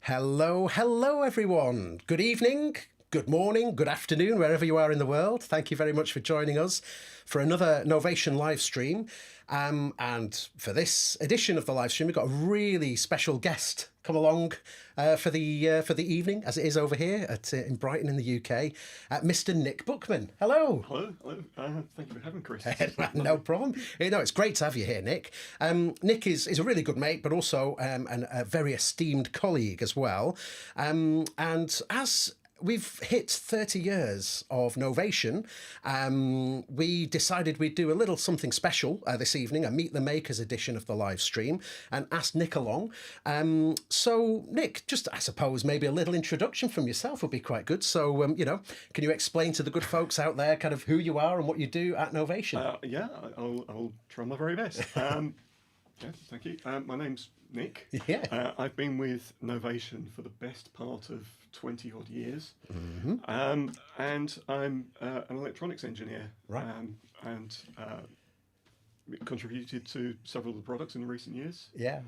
Hello, hello everyone. Good evening, good morning, good afternoon, wherever you are in the world. Thank you very much for joining us for another Novation Livestream. And for this edition of the livestream, we've got a really special guest come along for the evening, as it is over here in Brighton in the UK, Mr. Nick Bookman. Hello. Hello. Thank you for having Chris. No problem. It's great to have you here, Nick. Nick is a really good mate, but also a very esteemed colleague as well. And as we've hit 30 years of Novation, we decided we'd do a little something special this evening, a Meet the Makers edition of the live stream, and asked Nick along. So, Nick, just I suppose maybe a little introduction from yourself would be quite good. So, can you explain to the good folks out there kind of who you are and what you do at Novation? I'll try my very best. Thank you. My name's Nick. Yeah. I've been with Novation for the best part of 20 odd years. Mm-hmm. And I'm an electronics engineer. Right. And contributed to several of the products in recent years. Yeah.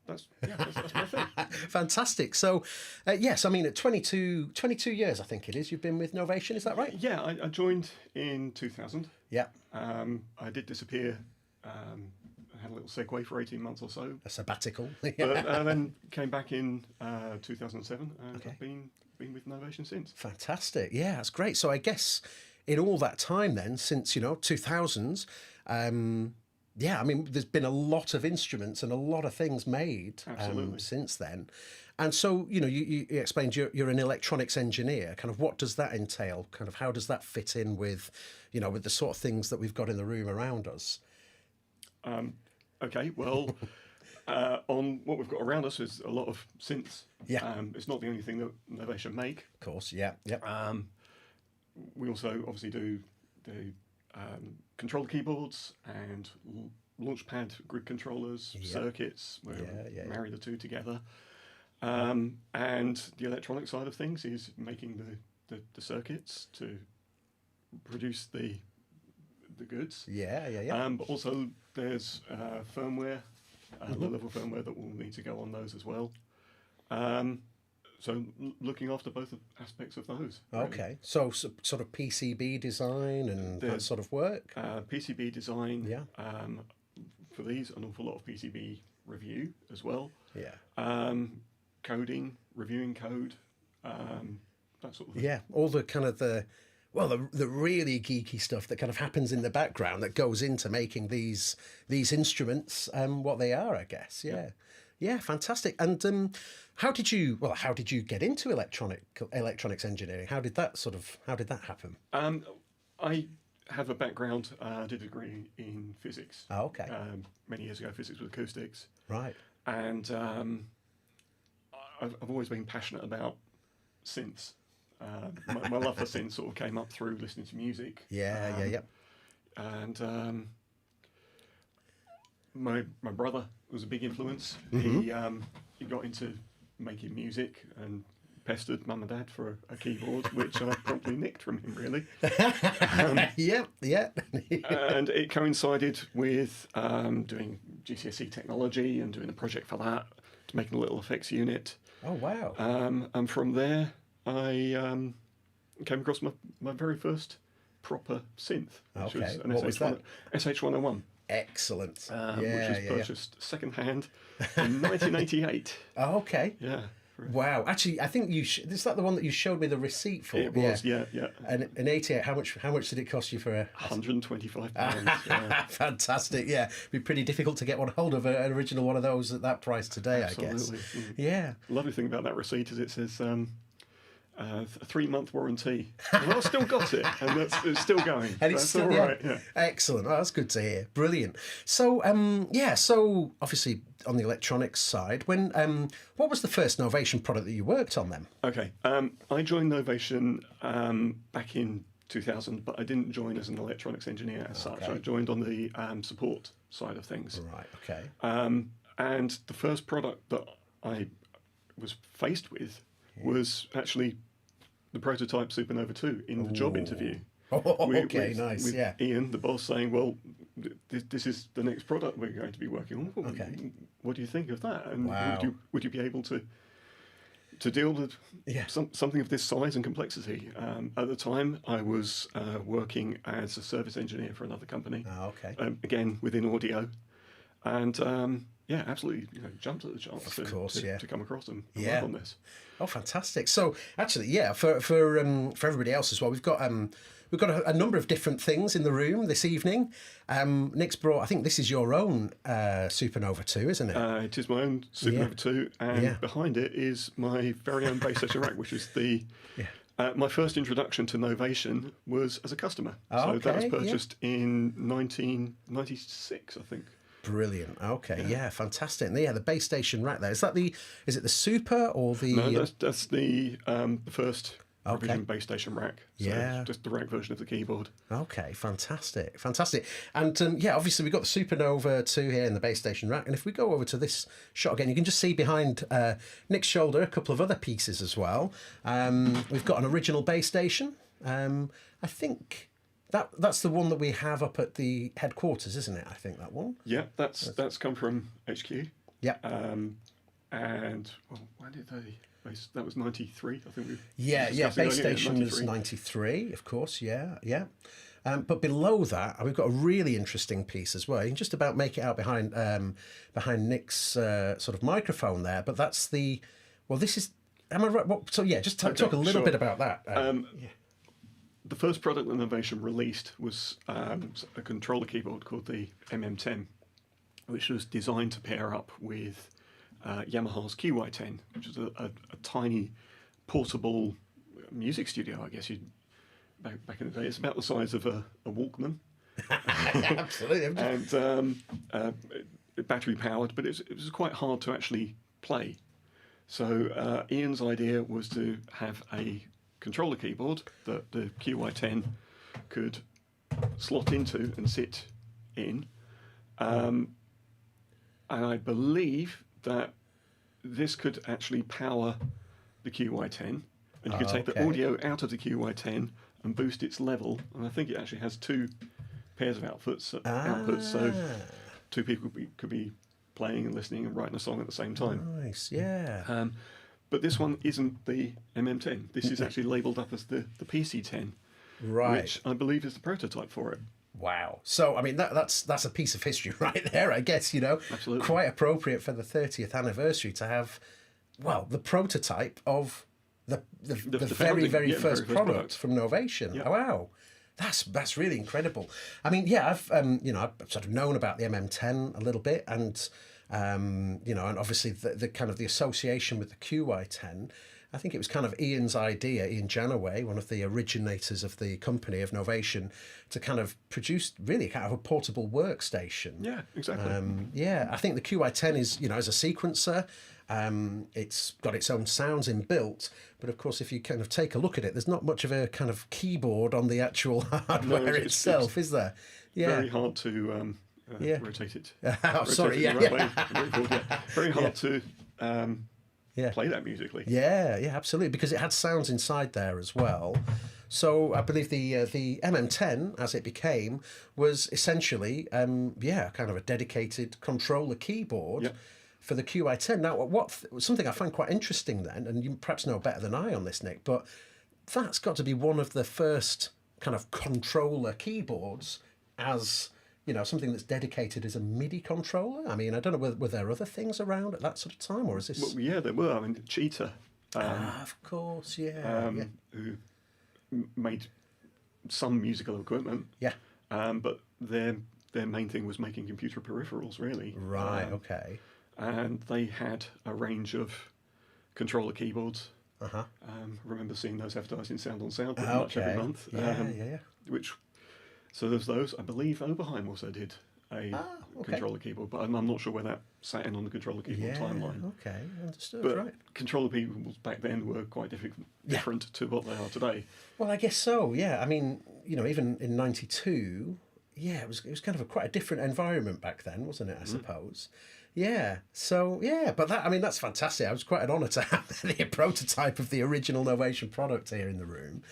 That's my thing. Fantastic. So, yes, I mean, at 22 years, I think it is, you've been with Novation, is that right? Yeah, I joined in 2000. Yeah. I did disappear. I had a little segue for 18 months or so. A sabbatical. But then came back in 2007 and I've been with Novation since. Fantastic. Yeah, that's great. So I guess in all that time then, since, 2000s, I mean, there's been a lot of instruments and a lot of things made since then. And so, you explained you're an electronics engineer. Kind of what does that entail? Kind of how does that fit in with, with the sort of things that we've got in the room around us? Okay, well, on what we've got around us is a lot of synths. Yeah. It's not the only thing that Novation make. Of course, yeah. We also obviously do controller keyboards and launchpad grid controllers, circuits, where we marry the two together. And the electronic side of things is making the circuits to produce the goods. But also there's firmware, low-level firmware that will need to go on those as well. So looking after both aspects of those. Really. Okay, so sort of PCB design and that sort of work? PCB design, for these, an awful lot of PCB review as well. Yeah. Coding, reviewing code, that sort of thing. Yeah, all the kind of the really geeky stuff that kind of happens in the background that goes into making these instruments what they are, I guess. Yeah, fantastic. And how did you get into electronics engineering? How did that happen? I have a background. I did a degree in physics. Oh, okay. Many years ago, physics with acoustics. Right. And I've always been passionate about synths. My love for synths sort of came up through listening to music. Yeah. And my brother was a big influence. Mm-hmm. He got into making music and pestered mum and dad for a keyboard, which I promptly nicked from him, really. Yeah. And it coincided with doing GCSE technology and doing a project for that, to making a little effects unit. Oh, wow. And from there, I came across my very first proper synth, which was an SH101. Excellent. Which was purchased second-hand in 1988. Oh, okay. Yeah. Wow. Actually, I think is that the one that you showed me the receipt for? It was, yeah. And in 88, how much did it cost you for a... £125. Yeah. Fantastic, yeah. It'd be pretty difficult to get hold of an original one of those at that price today, Absolutely. I guess. Yeah. The lovely thing about that receipt is it says... a 3-month warranty. Well, I've still got it, and it's still going. And it's still all right. Yeah. Excellent. Oh, that's good to hear. Brilliant. So, so obviously on the electronics side, when what was the first Novation product that you worked on then? Okay, I joined Novation back in 2000, but I didn't join as an electronics engineer as such. I joined on the support side of things. Right. Okay. And the first product that I was faced with was actually the prototype Supernova 2 in the job interview. Nice. With Yeah. Ian, the boss, saying, well, this is the next product we're going to be working on. Okay. What do you think of that? And Wow. would you be able to to deal with something of this size and complexity. At the time, I was working as a service engineer for another company. Oh, okay. Again, within audio. And absolutely, jumped at the chance to come across them and work on this. Oh, fantastic! So actually, for everybody else as well, we've got a number of different things in the room this evening. Nick's brought, I think this is your own Supernova 2, isn't it? It is my own Supernova 2, and behind it is my very own base station rack, which is my first introduction to Novation was as a customer. So that was purchased in 1996, I think. Brilliant. Okay, fantastic. And the base station rack there. Is it the Super or the? No, that's the first revision base station rack. So just the rack version of the keyboard. Okay, fantastic. And obviously we've got the Supernova 2 here in the base station rack. And if we go over to this shot again, you can just see behind Nick's shoulder a couple of other pieces as well. We've got an original base station. I think that's the one that we have up at the headquarters, isn't it? I think that one. Yeah, that's come from HQ. Yeah. And when did they? That was 93, I think. Base station was 93, of course. Yeah. But below that, we've got a really interesting piece as well. You can just about make it out behind Nick's sort of microphone there. But that's the. Well, this is. Am I right? Just talk a little bit about that. The first product that Novation released was a controller keyboard called the MM10, which was designed to pair up with Yamaha's QY10, which is a tiny portable music studio, I guess. Back in the day, it's about the size of a Walkman. Absolutely. And battery powered, but it was quite hard to actually play. So Ian's idea was to have a controller keyboard that the QY10 could slot into and sit in. And I believe that this could actually power the QY10, and you could take the audio out of the QY10 and boost its level. And I think it actually has two pairs of outputs, so two people could be playing and listening and writing a song at the same time. Nice, yeah. But this one isn't the MM10. This is actually labelled up as the PC10, right? Which I believe is the prototype for it. Wow. So, I mean, that's a piece of history right there, I guess, Absolutely. Quite appropriate for the 30th anniversary to have, the prototype of the very first product from Novation. Yep. Oh, wow. That's really incredible. I mean, I've sort of known about the MM10 a little bit, and and obviously the kind of the association with the QY10. I think it was kind of Ian's idea, Ian Janaway, one of the originators of the company of Novation, to kind of produce really kind of a portable workstation. Yeah, exactly. I think the QI10 is, as a sequencer, it's got its own sounds inbuilt, but of course, if you kind of take a look at it, there's not much of a kind of keyboard on the actual hardware itself, is there? Yeah. Very hard to rotate it. Sorry, Very hard to play that musically. Yeah, absolutely, because it had sounds inside there as well. So I believe the MM10, as it became, was essentially kind of a dedicated controller keyboard for the QI10. Now, something I find quite interesting then, and you perhaps know better than I on this, Nick, but that's got to be one of the first kind of controller keyboards as something that's dedicated as a MIDI controller. I mean, I don't know, were there other things around at that sort of time, or is this? Well, yeah, there were. I mean, Cheetah. Of course, who made some musical equipment. Yeah. But their main thing was making computer peripherals, really. Right. Okay. And they had a range of controller keyboards. Uh-huh. Remember seeing those advertised in Sound on Sound pretty much every month. So there's those. I believe Oberheim also did a controller keyboard, but I'm not sure where that sat in on the controller keyboard timeline. Okay, understood. But right. Controller keyboards back then were quite different to what they are today. Well, I guess so. Yeah, I mean, even in '92, it was kind of quite a different environment back then, wasn't it? I suppose. Yeah. So but that's fantastic. I was quite an honour to have the prototype of the original Novation product here in the room.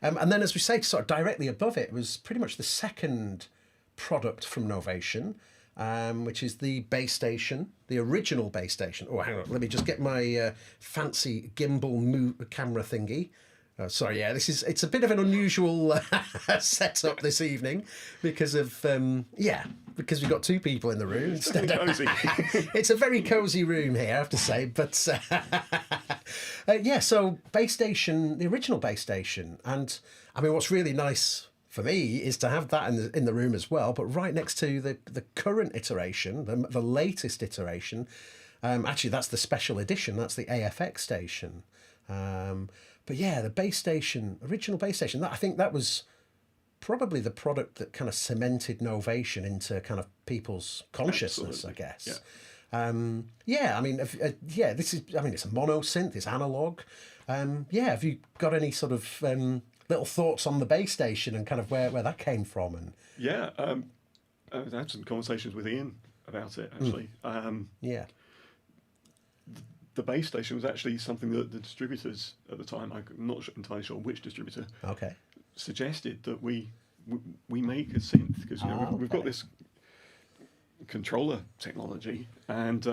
And then, as we say, sort of directly above it was pretty much the second product from Novation. which is the base station, the original base station. Oh, hang on, let me just get my fancy gimbal camera thingy. Oh, sorry, yeah, it's a bit of an unusual setup this evening because of, because we've got two people in the room instead of... It's a very cosy room here, I have to say, but so base station, the original base station, and I mean, what's really nice for me is to have that in the room as well, but right next to the current iteration, the latest iteration, actually that's the special edition, that's the AFX station. But yeah, the base station, original base station, I think that was probably the product that kind of cemented Novation into kind of people's consciousness, absolutely, I guess. Yeah. I mean, it's a mono synth, it's analog. Have you got any sort of little thoughts on the base station and kind of where that came from? And I've had some conversations with Ian about it, actually. The base station was actually something that the distributors at the time, I'm not entirely sure which distributor, suggested that we make a synth, because we've got this controller technology, and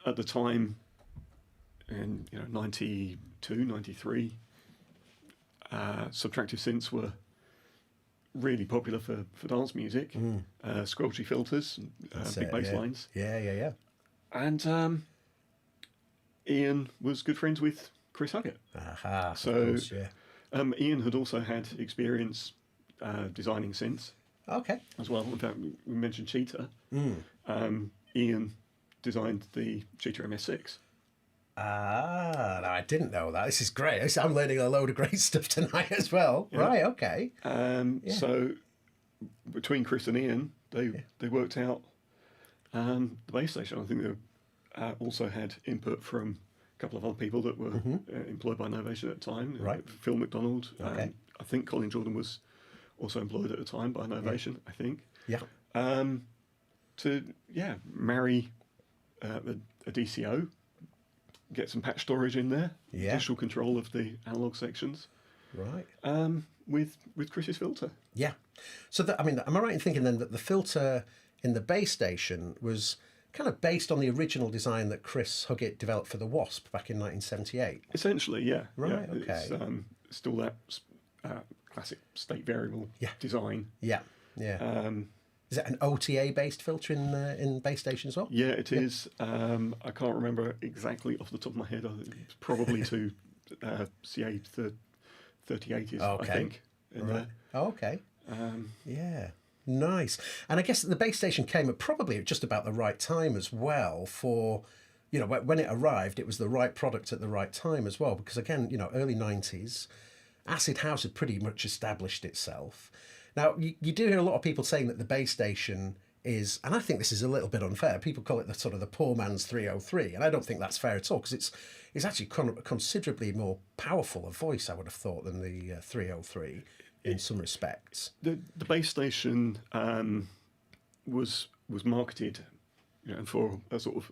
at the time, in 92, 93, subtractive synths were really popular for dance music, squelchy filters, big bass lines. Yeah. And Ian was good friends with Chris Huggett. So of course, yeah. Ian had also had experience designing synths. As well. In fact, we mentioned Cheetah. Ian designed the Cheetah MS6. No, I didn't know that. This is great. I'm learning a load of great stuff tonight as well. Yeah. Right, okay. So between Chris and Ian, they worked out the base station. I think they also had input from a couple of other people that were employed by Novation at the time. Right. Phil McDonald. I think Colin Jordan was also employed at the time by Novation, I think. Yeah. To marry a DCO, get some patch storage in there, digital control of the analog sections. Right. With Chris's filter. Yeah. So am I right in thinking then that the filter in the base station was kind of based on the original design that Chris Huggett developed for the Wasp back in 1978? Essentially, yeah. Right, okay. It's still that classic state variable design. Yeah. Is that an OTA-based filter in base station as well? Yeah, it is. I can't remember exactly off the top of my head. It's probably to CA 3080s, I think. Right. Okay. Yeah. Nice. And I guess the base station came at probably just about the right time as well for, when it arrived, it was the right product at the right time as well. Because again, early 90s, acid house had pretty much established itself. Now, you do hear a lot of people saying that the base station is, and I think this is a little bit unfair, people call it the sort of the poor man's 303, and I don't think that's fair at all, because it's actually considerably more powerful a voice, I would have thought, than the 303 in some respects. The base station was marketed for a sort of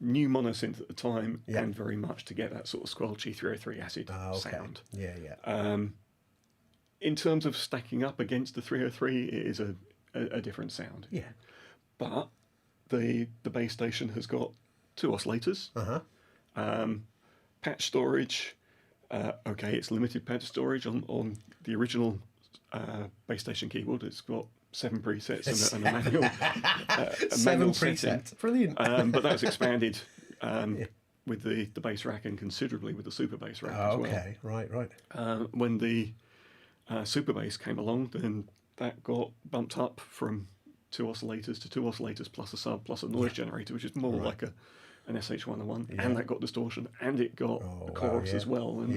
new monosynth at the time, and very much to get that sort of squelchy 303 acid sound. Yeah. In terms of stacking up against the 303, it is a different sound. Yeah. But the base station has got 2 oscillators, patch storage. It's limited patch storage on the original base station keyboard. It's got 7 presets and a manual. 7 presets, brilliant. But that was expanded with the bass rack and considerably with the super bass rack as well. Okay, right. When the super bass came along, then that got bumped up from 2 oscillators to 2 oscillators plus a sub plus a noise generator, which is more like an SH101, and that got distortion, and it got a chorus as well, and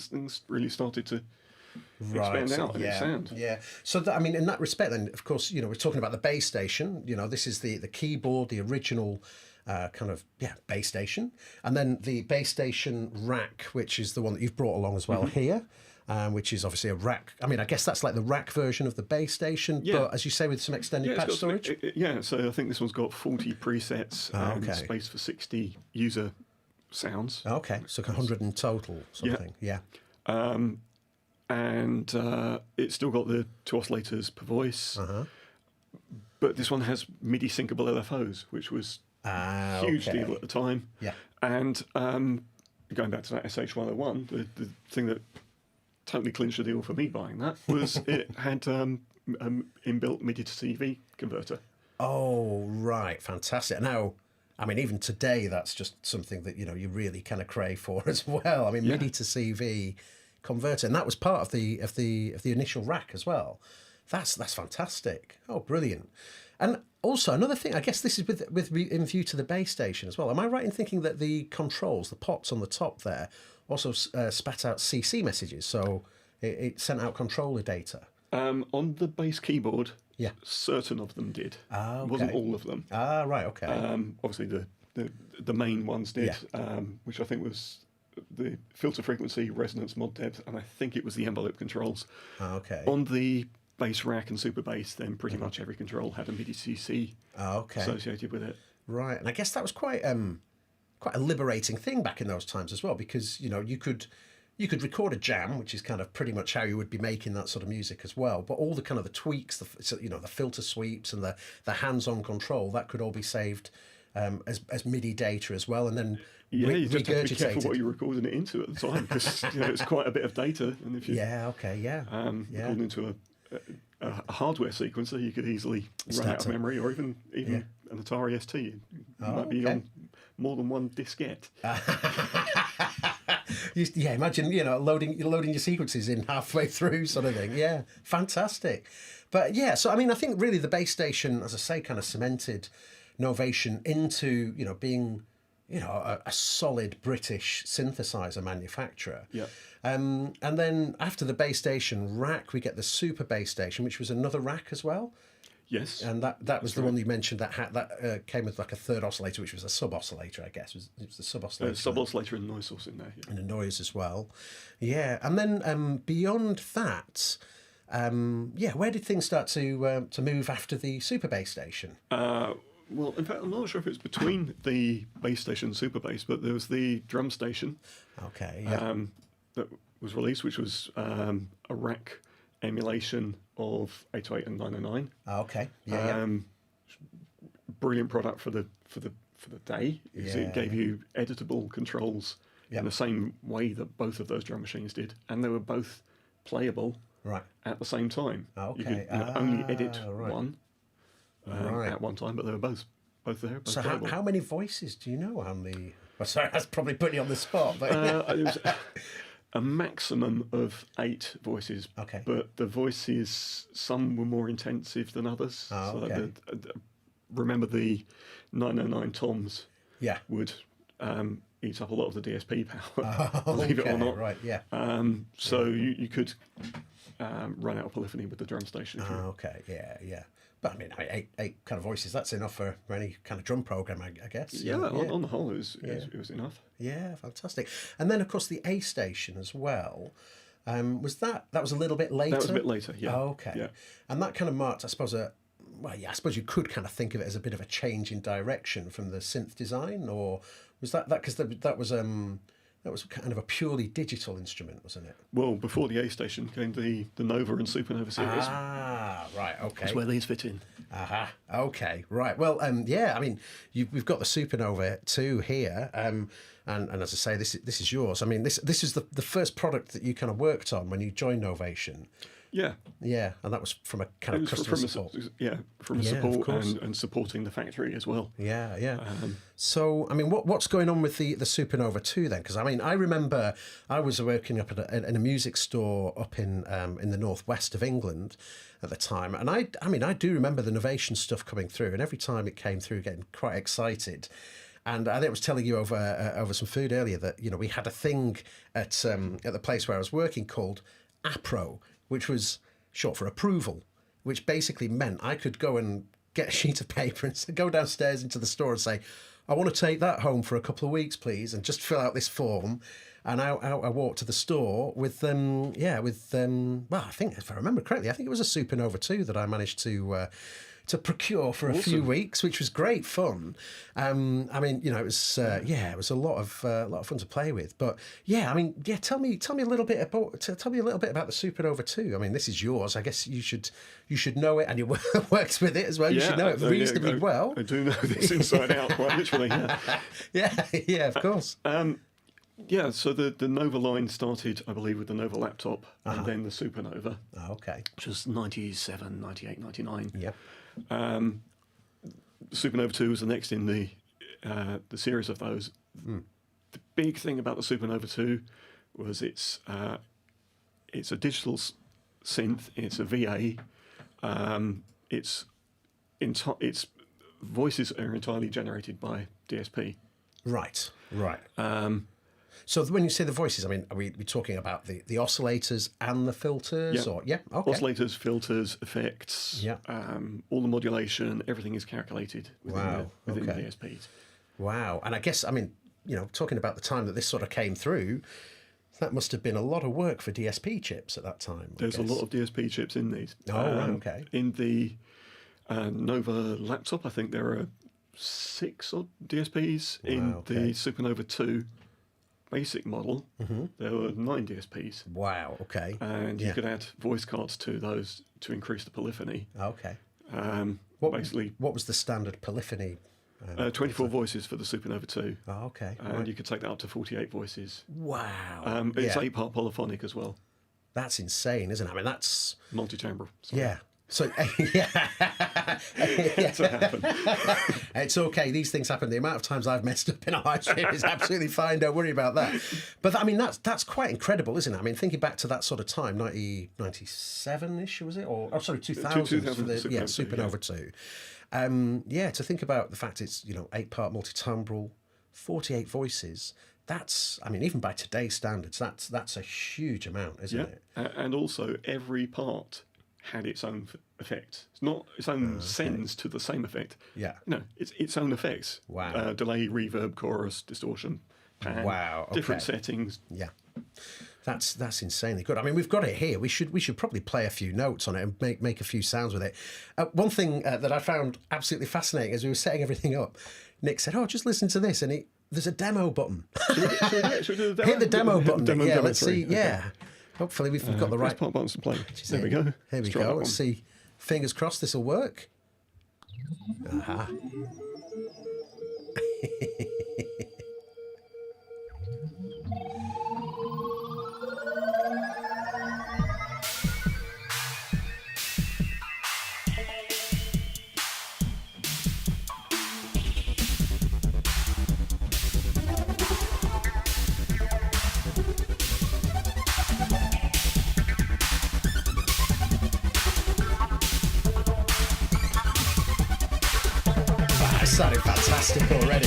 things really started to expand out in its sound. Yeah. So in that respect, then of course, we're talking about the base station. This is the keyboard, the original base station, and then the base station rack, which is the one that you've brought along as well here. Which is obviously a rack. I guess that's like the rack version of the base station, but as you say, with some extended patch storage? So I think this one's got 40 presets and space for 60 user sounds. Okay, so 100 in total, something. Yeah. And it's still got the 2 oscillators per voice, But this one has MIDI syncable LFOs, which was a huge deal at the time. Yeah. And going back to that SH101, the thing that totally clinched the deal for me buying that was it had inbuilt MIDI to CV converter. Oh, right. Fantastic. Now, I mean, even today, that's just something that, you really kind of crave for as well. I mean, MIDI to CV converter. And that was part of the initial rack as well. That's fantastic. Oh, brilliant. And also another thing, I guess this is with in view to the base station as well. Am I right in thinking that the controls, the pots on the top there, also spat out CC messages? So it sent out controller data? On the base keyboard, yeah, certain of them did. Okay. It wasn't all of them. Right, okay. Obviously, the main ones did, which I think was the filter frequency, resonance, mod depth, and I think it was the envelope controls. Okay. On the bass rack and super bass, then pretty much every control had a MIDI CC associated with it. Right, and I guess that was quite a liberating thing back in those times as well, because you could record a jam, which is kind of pretty much how you would be making that sort of music as well. But all the kind of the tweaks, the filter sweeps and the hands-on control, that could all be saved as MIDI data as well, and then you just have to be careful what you're recording it into at the time, because it's quite a bit of data, and if you recording into a hardware sequencer, you could easily run out of memory, or even an Atari ST might be on more than one diskette. Imagine loading your sequences in halfway through, sort of thing. Yeah, fantastic. But yeah, so I mean, I think really the base station, as I say, kind of cemented Novation into being a solid British synthesizer manufacturer. Yeah. And then after the base station rack, we get the super base station, which was another rack as well. Yes. And that was the one you mentioned that came with like a third oscillator, which was a sub oscillator, I guess. It was the sub oscillator. Sub oscillator and noise source in there. Yeah. And a noise as well. Yeah. And then beyond that, where did things start to move after the super base station? Well, in fact, I'm not sure if it's between the base station and super bass, but there was the drum station. Okay. Yeah. That was released, which was a rack emulation of 808 and 909. Okay. Yeah. Brilliant product for the day. It gave you editable controls in the same way that both of those drum machines did, and they were both playable at the same time. Okay. You could only edit one at one time, but they were both there. Both so playable. how many voices do you know on the? Well, sorry, that's probably putting you on the spot. But it was a maximum of 8 voices. Okay. But the voices, some were more intensive than others. Okay. Remember the 909 toms would eat up a lot of the DSP power, believe it or not. Right, yeah. So you could run out of polyphony with the drum station. Okay, yeah. But I mean, 8 kind of voices, that's enough for any kind of drum program, I guess. Yeah, on the whole, it was enough. Yeah, fantastic. And then, of course, the A station as well. Was that was a little bit later? That was a bit later, yeah. Okay. Yeah. And that kind of marked, I suppose, I suppose you could kind of think of it as a bit of a change in direction from the synth design, or was that because that was kind of a purely digital instrument, wasn't it? Well, before the A station came the Nova and Supernova series. Right, okay. That's where these fit in. Okay, right. Well, I mean, we've got the Supernova 2 here, and as I say, this is yours. I mean, this is the first product that you kind of worked on when you joined Novation. Yeah. Yeah, and that was from a kind of customer support. From support and supporting the factory as well. Yeah. So, I mean, what's going on with the Supernova 2 then? Because, I mean, I remember I was working up in a music store up in the northwest of England at the time, and I do remember the Novation stuff coming through, and every time it came through, getting quite excited. And I think I was telling you over some food earlier that we had a thing at the place where I was working called APRO, which was short for approval, which basically meant I could go and get a sheet of paper and go downstairs into the store and say, I want to take that home for a couple of weeks, please, and just fill out this form. And I walked to the store with well, I think if I remember correctly, I think it was a Supernova 2 that I managed to to procure for a few weeks, which was great fun. I mean, you know, it was it was a lot of fun to play with. But yeah, I mean, tell me a little bit about the Supernova 2. I mean, this is yours. I guess you should know it, and you worked with it as well. You should know it reasonably well. I do know this inside out, quite literally. Yeah, of course. Yeah, so the Nova line started, I believe, with the Nova laptop and then the Supernova. Oh, okay. Which was 97, 98, 99. Yeah. Supernova 2 was the next in the series of those. The big thing about the Supernova 2 was it's a digital synth, it's a VA, its voices are entirely generated by DSP. Right. So when you say the voices, I mean, are we talking about the oscillators and the filters? Yeah. Or okay. Oscillators, filters, effects, all the modulation, everything is calculated within the DSPs. Wow. And I guess, I mean, you know, talking about the time that this sort of came through, that must have been a lot of work for DSP chips at that time. There's a lot of DSP chips in these. Right, okay. In the Nova laptop, I think there are 6 odd DSPs. In the Supernova 2 basic model, there were 9 DSPs. Wow, okay. And you could add voice cards to those to increase the polyphony. Okay. What was the standard polyphony? 24 voices for the Supernova 2. Oh, okay. And you could take that up to 48 voices. Wow. It's 8-part polyphonic as well. That's insane, isn't it? I mean, that's... Multi-timbre. Yeah. So, yeah. It's happened. It's okay. These things happen. The amount of times I've messed up in a high stream is absolutely fine. Don't worry about that. But, I mean, that's quite incredible, isn't it? I mean, thinking back to that sort of time, 97-ish, was it? Or, sorry, 2000 for the Supernova 2. To think about the fact it's, you know, 8-part multitimbral, 48 voices... That's, I mean, even by today's standards, that's a huge amount, isn't it? And also, every part had its own effects. It's not its own sends to the same effect. Yeah. No, it's its own effects. Wow. Delay, reverb, chorus, distortion, pan. Wow. Okay. Different settings. Yeah. That's insanely good. I mean, we've got it here. We should probably play a few notes on it and make a few sounds with it. One thing that I found absolutely fascinating as we were setting everything up, Nick said, "Oh, just listen to this," and there's a demo button. Should we do the demo? Hit the demo button. Demo let's see. Okay. Yeah. Hopefully we've got the right part buttons to play. There we go. Here we go. Let's see. Fingers crossed this will work. Aha. Sounded fantastic already.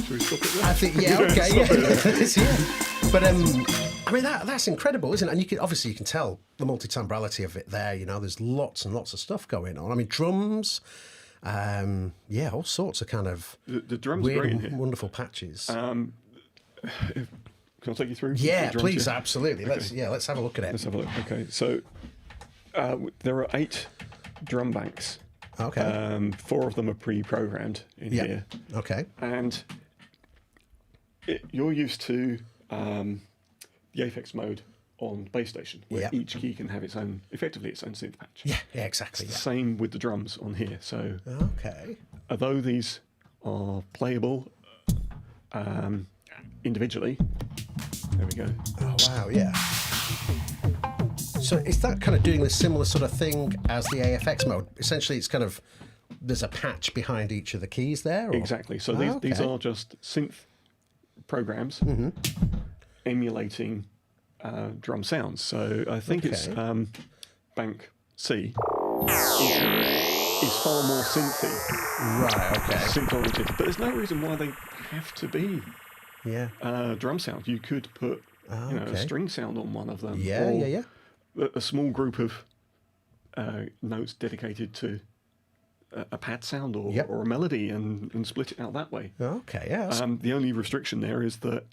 Should we stop it there? I think, yeah. But I mean that's incredible, isn't it? And you can tell the multitembrality of it there. You know, there's lots and lots of stuff going on. I mean, drums, all sorts of kind of the drums weird are great in and here. wonderful patches. Can I take you through? Yeah, the drums please, here? absolutely. Okay. Let's have a look at it. Let's have a look. Okay, so there are 8 drum banks. Okay. 4 of them are pre-programmed in here. Okay. And you're used to the Aphex mode on base station, where each key can have its own synth patch. Yeah, exactly. It's the same with the drums on here. So, okay. although these are playable individually, there we go. Oh wow, yeah. So is that kind of doing the similar sort of thing as the AFX mode? Essentially, it's kind of there's a patch behind each of the keys there. Or? Exactly. So these are just synth programs emulating drum sounds. So I think it's bank C is far more synthy. Right. Okay. Synth oriented, but there's no reason why they have to be Yeah. Drum sound. You could put a string sound on one of them. Yeah, or yeah. A small group of notes dedicated to a pad sound or a melody and split it out that way. Okay, yeah. The only restriction there is that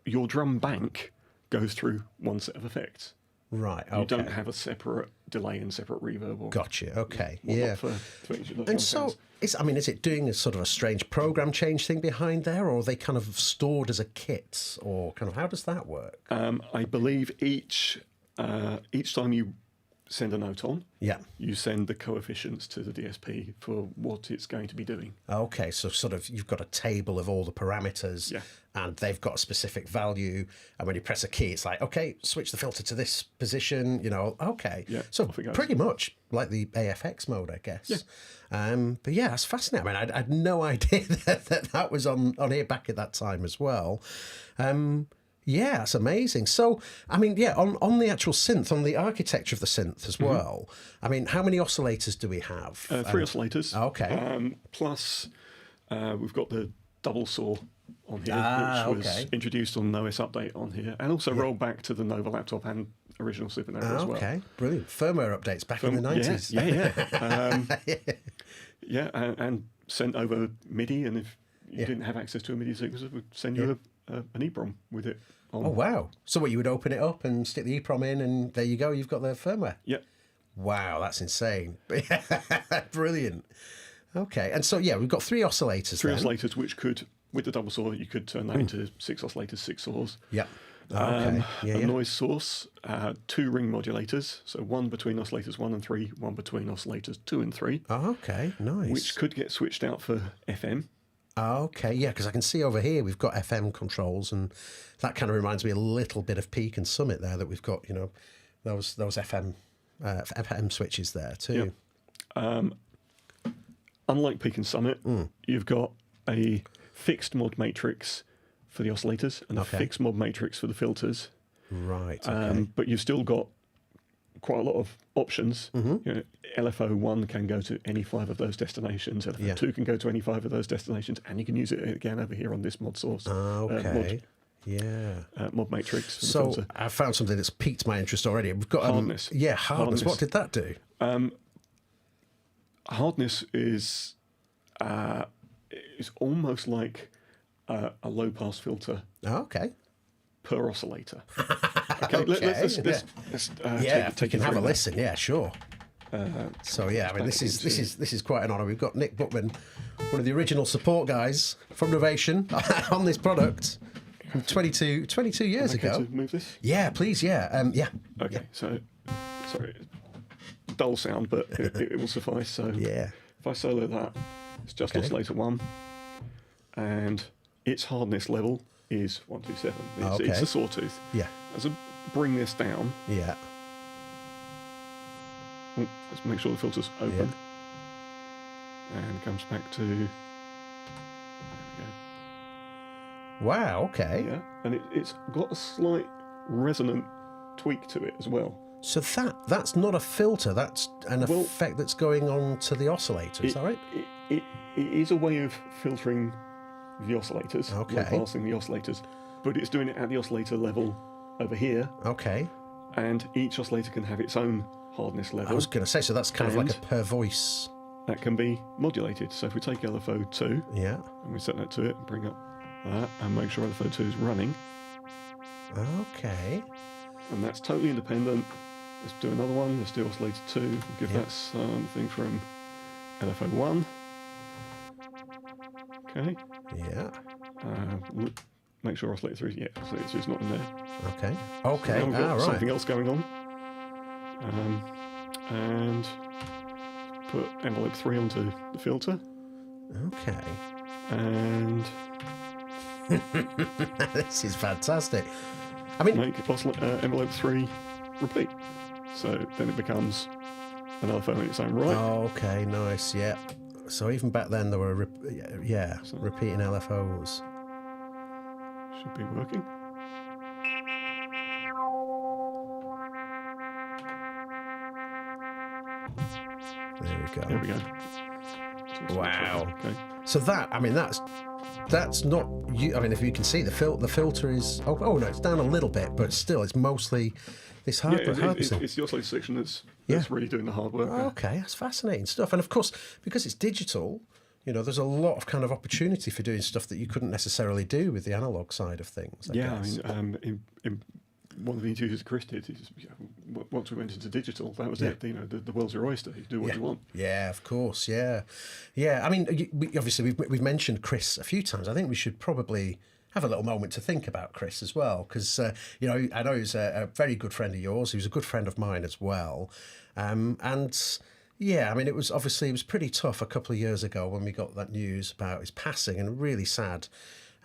your drum bank goes through one set of effects. Right, okay. You don't have a separate delay and separate reverb. Or Gotcha, okay. for each of those And so, sounds. is it doing a sort of a strange program change thing behind there, or are they kind of stored as a kit, or kind of how does that work? I believe each time you send a note on, you send the coefficients to the DSP for what it's going to be doing. Okay, so sort of you've got a table of all the parameters, and they've got a specific value, and when you press a key, it's like, okay, switch the filter to this position, okay. Yeah, so pretty much like the AFX mode, I guess. Yeah. But yeah, that's fascinating. I mean, I had no idea that was on here back at that time as well. Yeah, that's amazing. So, I mean, on the actual synth, on the architecture of the synth as well, I mean, how many oscillators do we have? 3 oscillators. Okay. Plus, we've got the double saw on here, which was introduced on the OS update on here, and also rolled back to the Nova laptop and original Supernova as well. Okay, brilliant. Firmware updates back in the 90s. And sent over MIDI, and if you didn't have access to a MIDI sequencer, we'd send you an EEPROM with it on. Oh, wow. So what, you would open it up and stick the EEPROM in, and there you go, you've got the firmware? Yep. Wow, that's insane. Brilliant. Okay, and so, we've got 3 oscillators 3 oscillators, which could, with the double saw, you could turn that into 6 oscillators, 6 saws. Yep. Okay. A noise source, 2 ring modulators, so one between oscillators 1 and 3, one between oscillators 2 and 3. Okay, nice. Which could get switched out for FM. Okay, yeah, because I can see over here we've got FM controls, and that kind of reminds me a little bit of Peak and Summit there, that we've got, those FM switches there too. Yep. Unlike Peak and Summit, you've got a fixed mod matrix for the oscillators and a fixed mod matrix for the filters. Right. Okay. But you've still got quite a lot of options. LFO1 can go to any 5 of those destinations. LFO2 can go to any 5 of those destinations, and you can use it again over here on this mod source. Okay. Mod matrix. So I found something that's piqued my interest already. We've got hardness. Hardness. What did that do? Hardness is almost like a low pass filter. Okay. Per oscillator. Okay. Let's we can have a listen. Yeah, sure. So I mean, this is quite an honour. We've got Nick Bookman, one of the original support guys from Novation, on this product from 22 years ago. To move this? Yeah, please. Yeah. Okay. So, sorry, dull sound, but it will suffice. So if I solo that, it's just oscillator 1, and its hardness level is 127. It's a sawtooth. Yeah. As I bring this down. Yeah. Let's make sure the filter's open. And comes back to. There we go. Wow. Okay. Yeah, and it's got a slight resonant tweak to it as well. So that's not a filter. That's an effect that's going on to the oscillator. Is that right? It is a way of filtering the oscillators, passing the oscillators, but it's doing it at the oscillator level over here. Okay. And each oscillator can have its own hardness level. I was going to say, so that's kind of like a per voice. That can be modulated. So if we take LFO2, and we set that to it, and bring up that, and make sure LFO2 is running. Okay. And that's totally independent. Let's do another one. Let's do oscillator 2. We'll give that something from LFO1. Okay. Yeah. Make sure oscillator 3 oscillator 2 is not in there. Okay. So we've got something else going on. And put envelope 3 onto the filter. Okay. And this is fantastic. I mean, make envelope 3 repeat. So then it becomes another phone in its own right. Okay, nice. Yeah. So even back then there were repeating LFOs. Should be working. There we go. There we go. Wow. Okay. So that's that's not you. I mean, if you can see the filter is. Oh no, it's down a little bit, but still, it's mostly this hardware. It's the oscillator section that's really doing the hard work. Okay, that's fascinating stuff. And of course, because it's digital, there's a lot of kind of opportunity for doing stuff that you couldn't necessarily do with the analog side of things. I guess. I mean, in one of the interviews Chris did is once we went into digital, that was it. The world's your oyster. You do what you want. Yeah, of course. Yeah. I mean, obviously we've mentioned Chris a few times. I think we should probably have a little moment to think about Chris as well, because I know he's a very good friend of yours. He was a good friend of mine as well, and. Yeah, I mean, it was pretty tough a couple of years ago when we got that news about his passing, and really sad.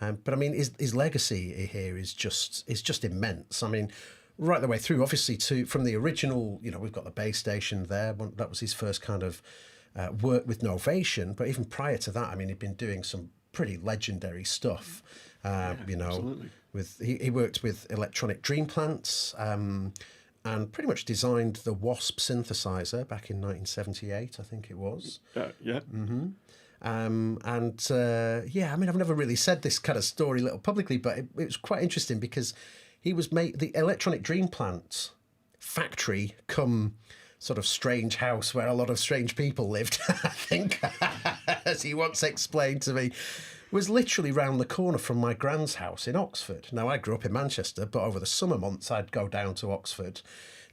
But I mean, his legacy here is just immense. I mean, right the way through, obviously, from the original. We've got the base station there. That was his first kind of work with Novation. But even prior to that, I mean, he'd been doing some pretty legendary stuff. Absolutely. He worked with electronic dream plants. And pretty much designed the Wasp synthesizer back in 1978, I think it was. Yeah. Mm-hmm. I mean, I've never really said this kind of story little publicly, but it was quite interesting because he was the electronic dream plant factory come sort of strange house where a lot of strange people lived, I think, as he once explained to me, was literally round the corner from my grand's house in Oxford. Now, I grew up in Manchester, but over the summer months, I'd go down to Oxford,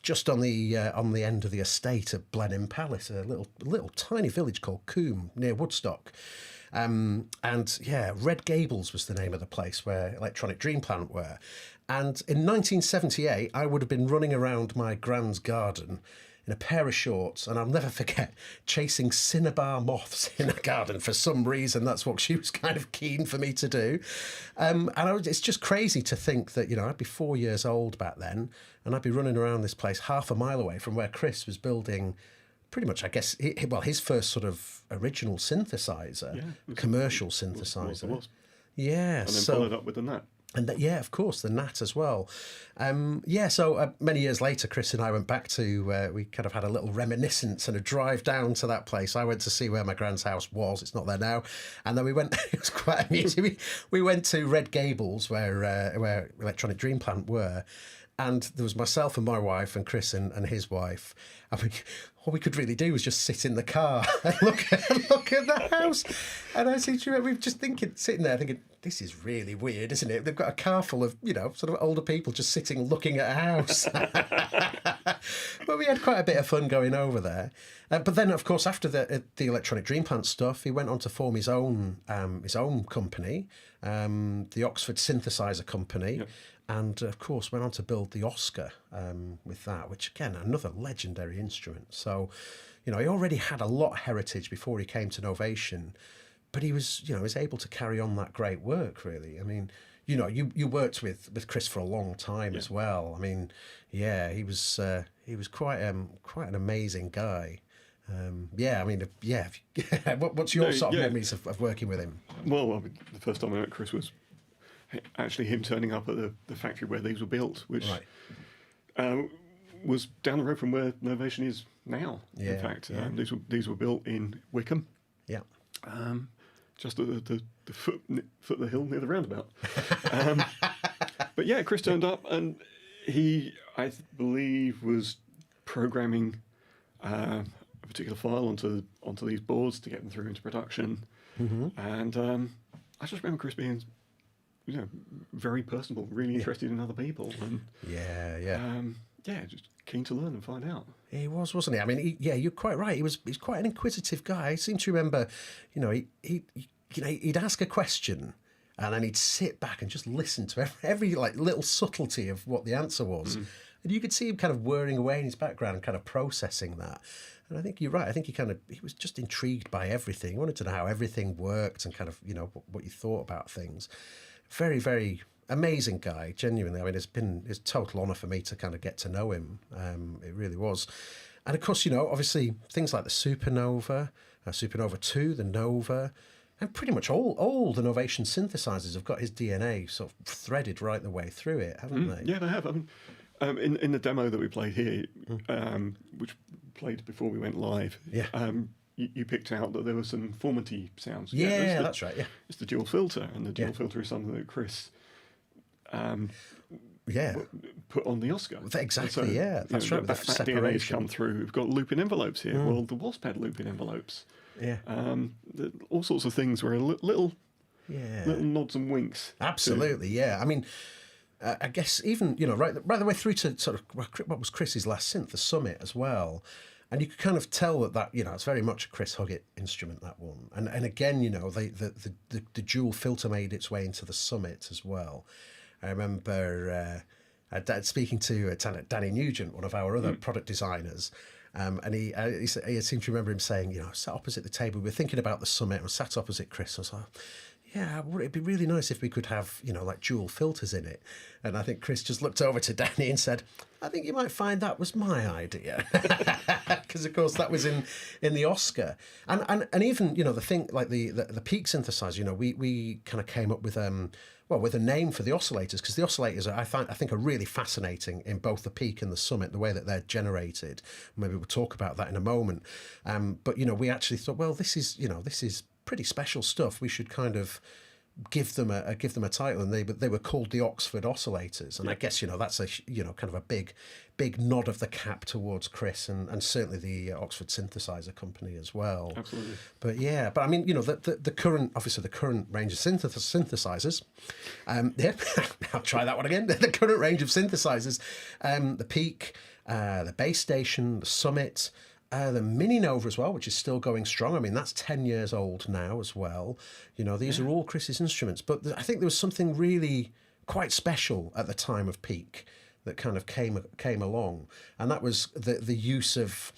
just on the end of the estate of Blenheim Palace, a little tiny village called Coombe, near Woodstock. Red Gables was the name of the place where Electronic Dream Plant were. And in 1978, I would have been running around my grand's garden in a pair of shorts, and I'll never forget chasing cinnabar moths in a garden. For some reason, that's what she was kind of keen for me to do. It's just crazy to think that, I'd be 4 years old back then, and I'd be running around this place half a mile away from where Chris was building pretty much, I guess, his first sort of original synthesizer, commercial synthesizer. Yeah. And then followed up with the NAT. And of course, the NAT as well. So many years later, Chris and I went back to, we kind of had a little reminiscence and a drive down to that place. I went to see where my grand's house was. It's not there now. And then we went, it was quite amusing. We went to Red Gables where Electronic Dream Plant were. And there was myself and my wife and Chris and his wife. I mean, all we could really do was just sit in the car and look at the house. And I seem to remember, we were just sitting there thinking, this is really weird, isn't it? They've got a car full of, sort of older people just sitting looking at a house. But we had quite a bit of fun going over there. But then, of course, after the Electronic Dream Plant stuff, he went on to form his own company, the Oxford Synthesizer Company. Yep. And, of course, went on to build the Oscar with that, which, again, another legendary instrument. So, he already had a lot of heritage before he came to Novation, but he was able to carry on that great work, really. I mean, you worked with Chris for a long time as well. I mean, he was quite an amazing guy. What's your sort of memories of working with him? Well, the first time I met Chris was actually him turning up at the factory where these were built, which was down the road from where Novation is now. In fact, these were built in Wickham. Yeah. Just at the foot of the hill near the roundabout. But yeah, Chris turned up, and he, I believe, was programming a particular file onto these boards to get them through into production. Mm-hmm. And I just remember Chris being, very personable, really interested in other people, and just keen to learn and find out. He was, wasn't he? I mean, you're quite right. He's quite an inquisitive guy. I seem to remember, he'd ask a question, and then he'd sit back and just listen to every little subtlety of what the answer was. Mm. And you could see him kind of whirring away in his background and kind of processing that. And I think you're right. I think he was just intrigued by everything. He wanted to know how everything worked and kind of, what you thought about things. Very, very amazing guy, genuinely. I mean, it's a total honour for me to kind of get to know him. It really was. And of course, obviously things like the Supernova, Supernova 2, the Nova, and pretty much all the Novation synthesizers have got his DNA sort of threaded right the way through it, haven't they? Yeah, they have. I mean, in the demo that we played here, which played before we went live, you picked out that there were some formanty sounds. Yeah, that's right. Yeah, it's the dual filter, and the dual filter is something that Chris put on the Oscar. Exactly. So, yeah, that's right. That DNA's come through. We've got loop-in envelopes here. Well, the Wasp had loop-in envelopes. Yeah. All sorts of things were little nods and winks. Absolutely. Yeah. I mean, I guess even right the way through to sort of what was Chris's last synth, the Summit as well. And you could kind of tell that it's very much a Chris Huggett instrument, that one. And again, the dual filter made its way into the Summit as well. I remember speaking to Danny Nugent, one of our other product designers, and he seemed to remember him saying, I sat opposite the table, we were thinking about the Summit, and I sat opposite Chris. I was like, yeah, it'd be really nice if we could have, like dual filters in it. And I think Chris just looked over to Danny and said, I think you might find that was my idea. Because, of course, that was in the Oscar. And even, the thing, like the peak synthesizer, we kind of came up with with a name for the oscillators, because the oscillators I think are really fascinating in both the Peak and the Summit, the way that they're generated. Maybe we'll talk about that in a moment. But we actually thought, well, this is pretty special stuff. We should kind of give them a title, and they were called the Oxford oscillators. And I guess that's a kind of a big nod of the cap towards Chris and certainly the Oxford synthesizer company as well. Absolutely. But I mean, the current range of synthesizers. I'll try that one again. The current range of synthesizers, the Peak, the Base Station, the Summit. The Mini Nova as well, which is still going strong. I mean, that's 10 years old now as well. These are all Chris's instruments. But I think there was something really quite special at the time of Peak that kind of came along. And that was the use of,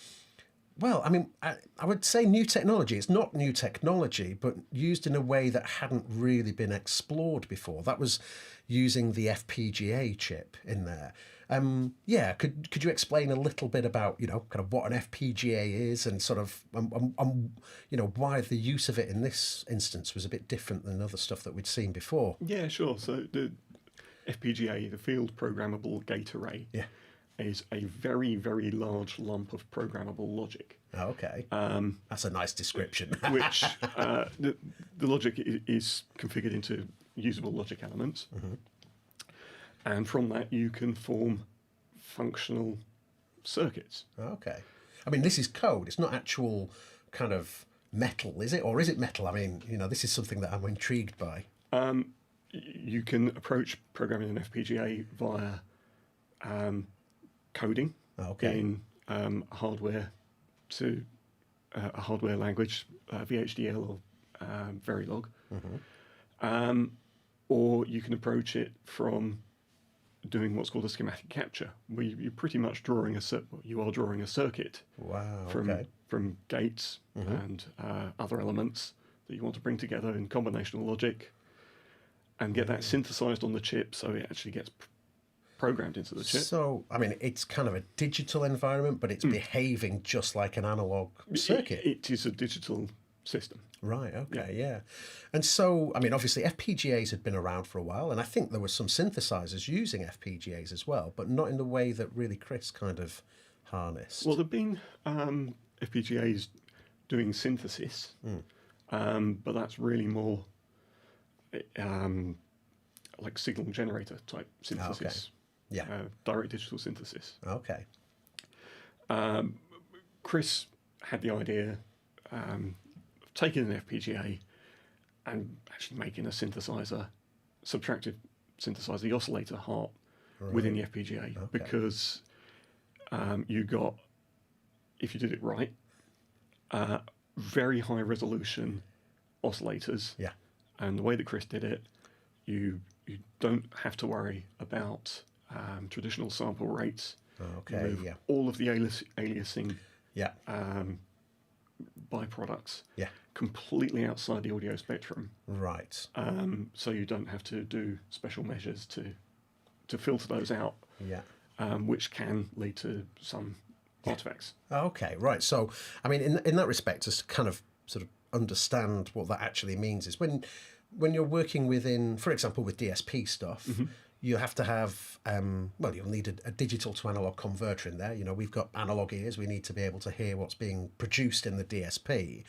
well, I mean, I would say new technology. It's not new technology, but used in a way that hadn't really been explored before. That was using the FPGA chip in there. Could you explain a little bit about kind of what an FPGA is and sort of why the use of it in this instance was a bit different than other stuff that we'd seen before? Yeah, sure. So the FPGA, the Field Programmable Gate Array, is a very, very large lump of programmable logic. Oh, okay. That's a nice description. Which the logic is configured into usable logic elements. Mm-hmm. And from that, you can form functional circuits. Okay. I mean, this is code. It's not actual kind of metal, is it? Or is it metal? I mean, this is something that I'm intrigued by. You can approach programming an FPGA via coding in hardware to a hardware language, VHDL or Verilog. Mm-hmm. Or you can approach it from doing what's called a schematic capture, where you're pretty much drawing a circuit. Wow. From gates and other elements that you want to bring together in combinational logic, and get that synthesized on the chip so it actually gets programmed into the chip. So, I mean, it's kind of a digital environment, but it's behaving just like an analog circuit. It is a digital system. Right, okay, yeah. And so, I mean, obviously FPGAs had been around for a while, and I think there were some synthesizers using FPGAs as well, but not in the way that really Chris kind of harnessed. Well, there have been FPGAs doing synthesis, but that's really more like signal generator type synthesis. Okay. Yeah. Direct digital synthesis. Okay. Chris had the idea taking an FPGA and actually making a synthesizer, subtractive synthesizer, the oscillator heart within the FPGA, because you got, if you did it right, very high resolution oscillators. Yeah. And the way that Chris did it, you don't have to worry about traditional sample rates. Okay. Yeah. All of the aliasing. Yeah. Byproducts. Yeah. Completely outside the audio spectrum. Right. So you don't have to do special measures to filter those out. Yeah. Which can lead to some artifacts. Okay. Right. So, I mean, in that respect, just kind of sort of understand what that actually means is when you're working within, for example, with DSP stuff, you have to have, well, you'll need a digital to analog converter in there. You know, we've got analog ears. We need to be able to hear what's being produced in the DSP.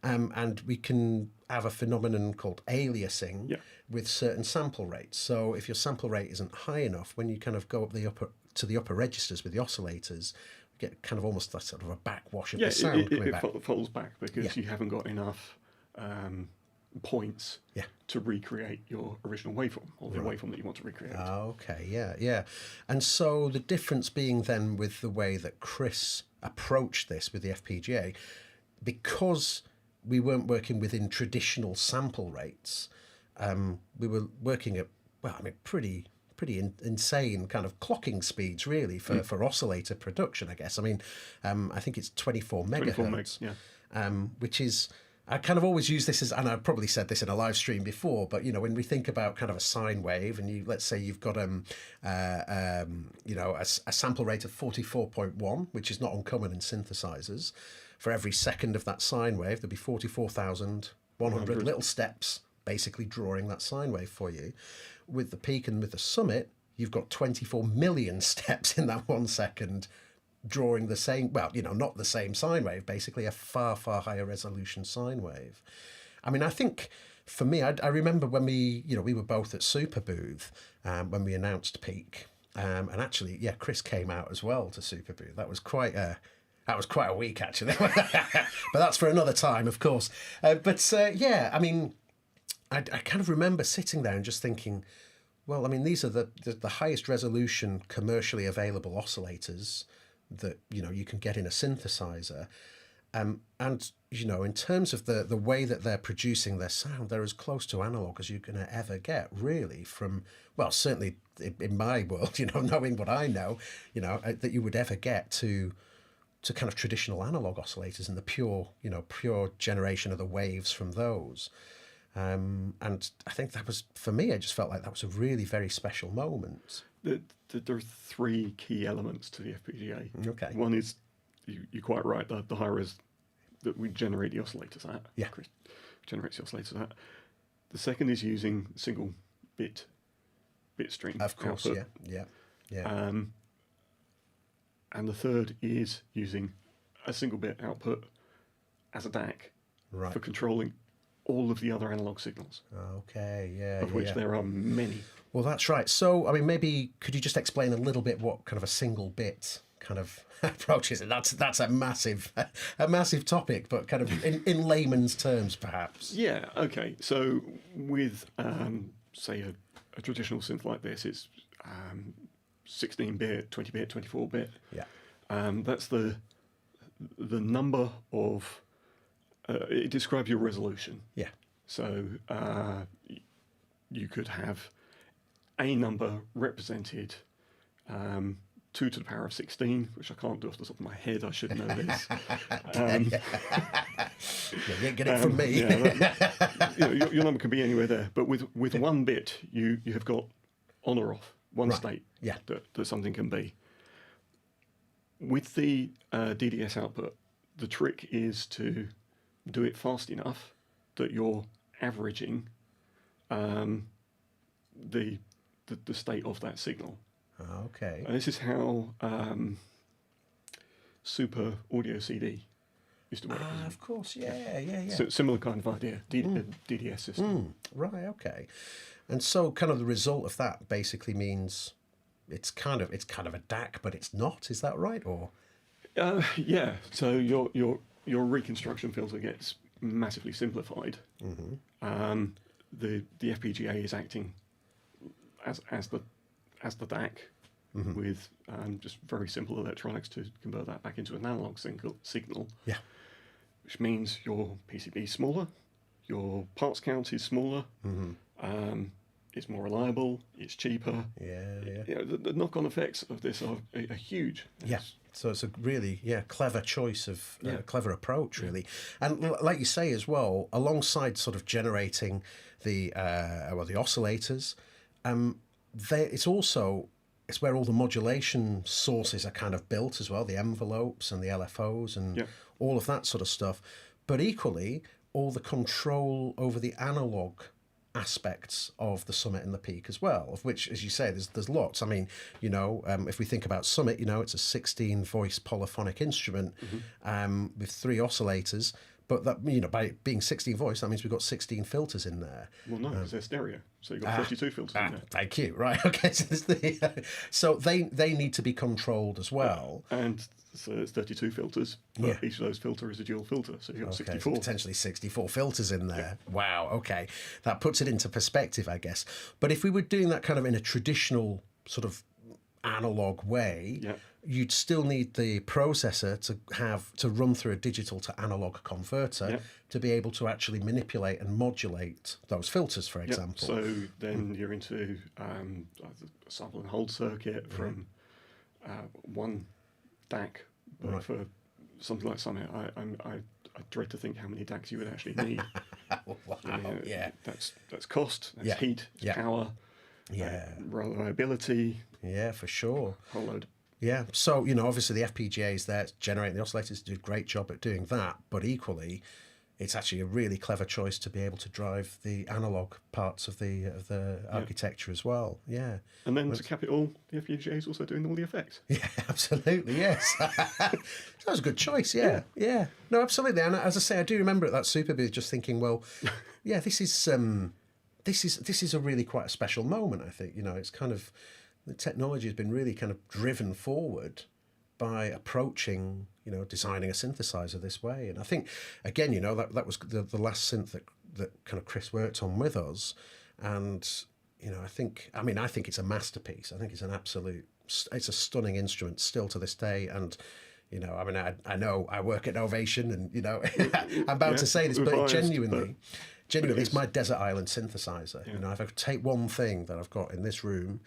And we can have a phenomenon called aliasing with certain sample rates. So if your sample rate isn't high enough, when you kind of go up to the upper registers with the oscillators, you get kind of almost that sort of a backwash of the sound coming back. It falls back because you haven't got enough points to recreate your original waveform, or the waveform that you want to recreate. Okay, yeah. And so the difference being then with the way that Chris approached this with the FPGA, because we weren't working within traditional sample rates, we were working at, well, I mean, pretty insane kind of clocking speeds, really, for oscillator production, I guess. I mean, I think it's 24 megahertz, which is... I kind of always use this as, and I've probably said this in a live stream before, but, you know, when we think about kind of a sine wave, and let's say you've got, you know, a sample rate of 44.1, which is not uncommon in synthesizers. For every second of that sine wave, there'll be 44,100 little steps basically drawing that sine wave for you. With the peak and with the summit, you've got 24 million steps in that 1 second, drawing the same, well, you know, not the same sine wave, basically a far, far higher resolution sine wave. I mean, I think for me, I remember when we were both at Super Booth when we announced Peak, and actually, Chris came out as well to Super Booth. That was quite a week, actually. But that's for another time, of course. I mean, I kind of remember sitting there and just thinking, well, I mean, these are the highest resolution commercially available oscillators that, you know, you can get in a synthesizer. And, you know, in terms of the way that they're producing their sound, they're as close to analog as you can ever get, really, from, well, certainly in my world, you know, knowing what I know, you know, that you would ever get to kind of traditional analog oscillators and the pure generation of the waves from those. And I think that was, for me, I just felt like that was a really very special moment. There are three key elements to the FPGA. Okay. One is, you're quite right, the high res that we generate the oscillators at. Yeah. Chris generates the oscillators at. The second is using single bit stream. Of course, output. yeah. And the third is using a single bit output as a DAC for controlling all of the other analog signals. Okay, yeah. Of which there are many. Well, that's right. So, I mean, maybe could you just explain a little bit what kind of a single bit kind of approach is? And that's a massive topic, but kind of in layman's terms, perhaps. Yeah. Okay. So, with say a traditional synth like this, it's 16-bit, 20-bit, 24-bit. Yeah. That's the number of. It describes your resolution. Yeah. So you could have a number represented 2 to the power of 16, which I can't do off the top of my head. I should know this. You get it from me. Your number can be anywhere there. But with 1 bit, you have got on or off, one state that something can be. With the DDS output, the trick is to do it fast enough that you're averaging the state of that signal. Okay. And this is how Super Audio CD used to work. Of course, yeah. So similar kind of idea, DDS system. Right, okay. And so kind of the result of that basically means it's kind of a DAC, but it's not. Is that right? Or yeah. So your reconstruction filter gets massively simplified. The FPGA is acting as the DAC with just very simple electronics to convert that back into an analog signal. Yeah. Which means your PCB is smaller, your parts count is smaller, it's more reliable, it's cheaper. Yeah. The knock-on effects of this are huge. Yeah. So it's a really clever choice of clever approach, really. And like you say as well, alongside sort of generating the oscillators, it's where all the modulation sources are kind of built as well, the envelopes and the LFOs and all of that sort of stuff. But equally, all the control over the analog aspects of the Summit and the Peak as well, of which, as you say, there's lots. I mean, if we think about Summit, it's a 16 voice polyphonic instrument with 3 oscillators. But that, by it being 16 voice, that means we've got 16 filters in there. Well, no, because they're stereo, so you've got 32 filters in there. Thank you. Right. Okay. So they need to be controlled as well. And so it's 32 filters, but each of those filters is a dual filter, so you've got 64. So potentially 64 filters in there. Yeah. Wow. Okay, that puts it into perspective, I guess. But if we were doing that kind of in a traditional sort of analog way, you'd still need the processor to run through a digital to analog converter to be able to actually manipulate and modulate those filters, for example. So then you're into a sample and hold circuit from one DAC, but for something like Summit, I dread to think how many DACs you would actually need. Wow, that's cost, that's heat, it's power, reliability. Yeah, for sure. Whole load. Yeah, so, obviously the FPGA is there generating the oscillators, do a great job at doing that, but equally, it's actually a really clever choice to be able to drive the analog parts of the architecture as well. Yeah. And then to cap it all, the FPGA is also doing all the effects. Yeah, absolutely, yes. That was a good choice, yeah. No, absolutely. And as I say, I do remember at that Super Booth just thinking, well, yeah, this is a really quite a special moment, I think. It's kind of, the technology has been really kind of driven forward by approaching, designing a synthesizer this way. And I think, again, that was the last synth that kind of Chris worked on with us. And, I think it's a masterpiece. I think it's it's a stunning instrument still to this day. And, I know I work at Novation and, I'm about to say this, but genuinely, it's my desert island synthesizer. If I could take one thing that I've got in this room,